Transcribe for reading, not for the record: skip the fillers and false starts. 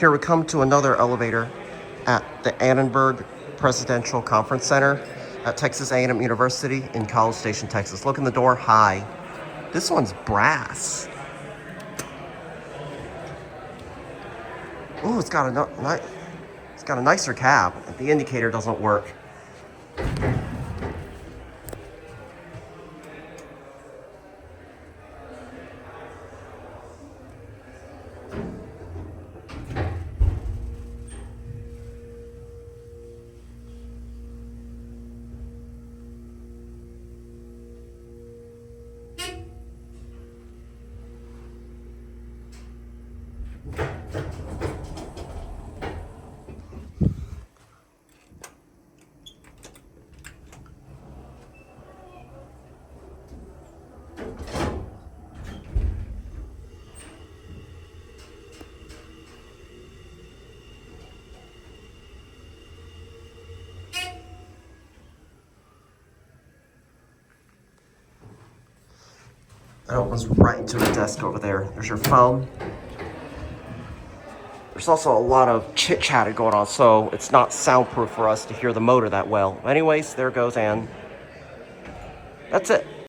Here we come to another elevator at the Annenberg Presidential Conference Center at Texas A&M University in College Station, Texas. Look in the door, hi. This one's brass. Ooh, it's got a nicer cab. The indicator doesn't work. That opens right into the desk over there. There's your phone. There's also a lot of chit-chatting going on, so it's not soundproof for us to hear the motor that well. Anyways, there goes Ann. That's it.